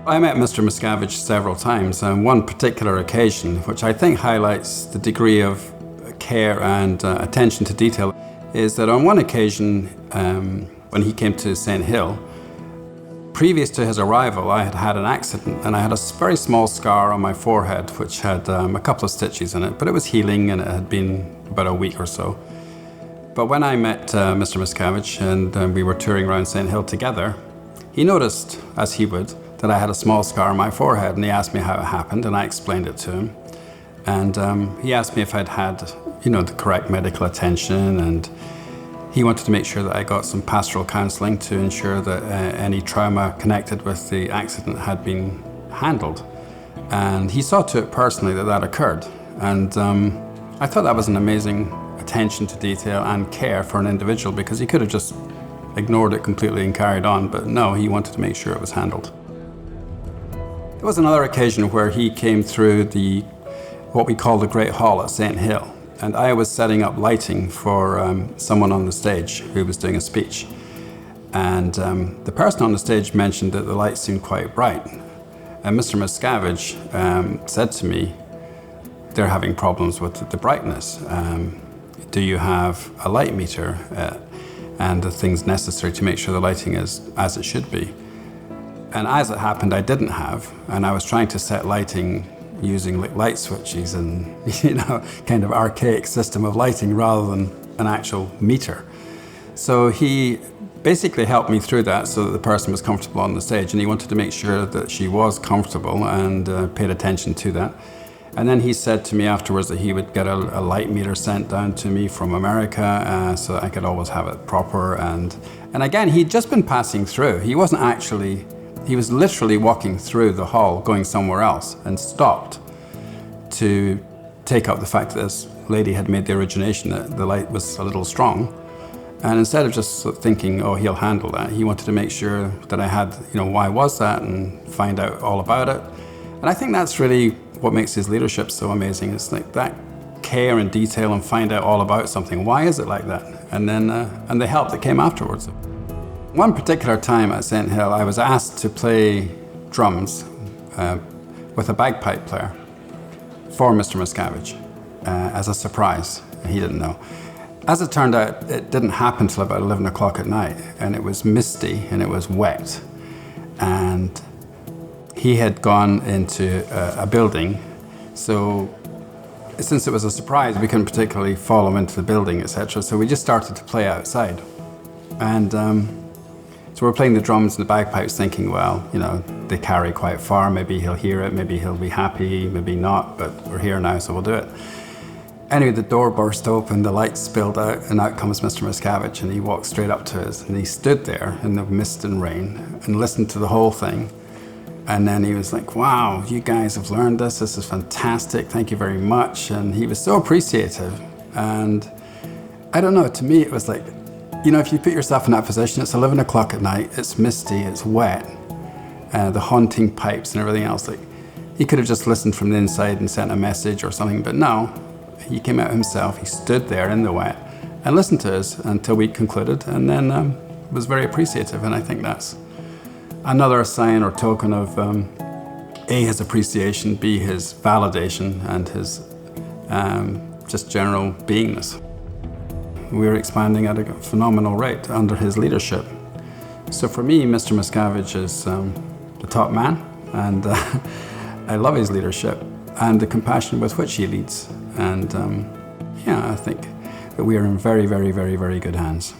I met Mr. Miscavige several times, and one particular occasion, which I think highlights the degree of care and attention to detail, is that on one occasion, when he came to St. Hill, previous to his arrival, I had had an accident, and I had a very small scar on my forehead, which had a couple of stitches in it, but it was healing, and it had been about a week or so. But when I met Mr. Miscavige, and we were touring around St. Hill together, he noticed, as he would, that I had a small scar on my forehead, and he asked me how it happened, and I explained it to him. And he asked me if I'd had, the correct medical attention, and he wanted to make sure that I got some pastoral counselling to ensure that any trauma connected with the accident had been handled. And he saw to it personally that that occurred. And I thought that was an amazing attention to detail and care for an individual, because he could have just ignored it completely and carried on, but no, he wanted to make sure it was handled. There was another occasion where he came through what we call the Great Hall at St. Hill, and I was setting up lighting for someone on the stage who was doing a speech. And the person on the stage mentioned that the lights seemed quite bright. And Mr. Miscavige said to me, they're having problems with the brightness. Do you have a light meter and the things necessary to make sure the lighting is as it should be? And as it happened, I didn't have, and I was trying to set lighting using light switches and, kind of archaic system of lighting rather than an actual meter. So he basically helped me through that so that the person was comfortable on the stage, and he wanted to make sure that she was comfortable and paid attention to that. And then he said to me afterwards that he would get a light meter sent down to me from America so that I could always have it proper. And again, he'd just been passing through. He was literally walking through the hall, going somewhere else, and stopped to take up the fact that this lady had made the origination that the light was a little strong. And instead of just thinking, oh, he'll handle that, he wanted to make sure that I had, why was that, and find out all about it. And I think that's really what makes his leadership so amazing. It's like that care and detail and find out all about something. Why is it like that? And then and the help that came afterwards. One particular time at St. Hill, I was asked to play drums with a bagpipe player for Mr. Miscavige as a surprise. He didn't know. As it turned out, it didn't happen till about 11 o'clock at night, and it was misty and it was wet. And he had gone into a building, so since it was a surprise, we couldn't particularly follow into the building, etc. So we just started to play outside. And so we're playing the drums and the bagpipes thinking, well, they carry quite far, maybe he'll hear it, maybe he'll be happy, maybe not, but we're here now, so we'll do it. Anyway, the door burst open, the lights spilled out, and out comes Mr. Miscavige, and he walked straight up to us, and he stood there in the mist and rain and listened to the whole thing. And then he was like, wow, you guys have learned this is fantastic, thank you very much. And he was so appreciative. And I don't know, to me it was like, if you put yourself in that position, it's 11 o'clock at night, it's misty, it's wet, the haunting pipes and everything else. Like, he could have just listened from the inside and sent a message or something, but no, he came out himself, he stood there in the wet and listened to us until we concluded, and then was very appreciative. And I think that's another sign or token of A, his appreciation, B, his validation, and his just general beingness. We're expanding at a phenomenal rate under his leadership. So for me, Mr. Miscavige is the top man, and I love his leadership and the compassion with which he leads. And I think that we are in very, very, very, very good hands.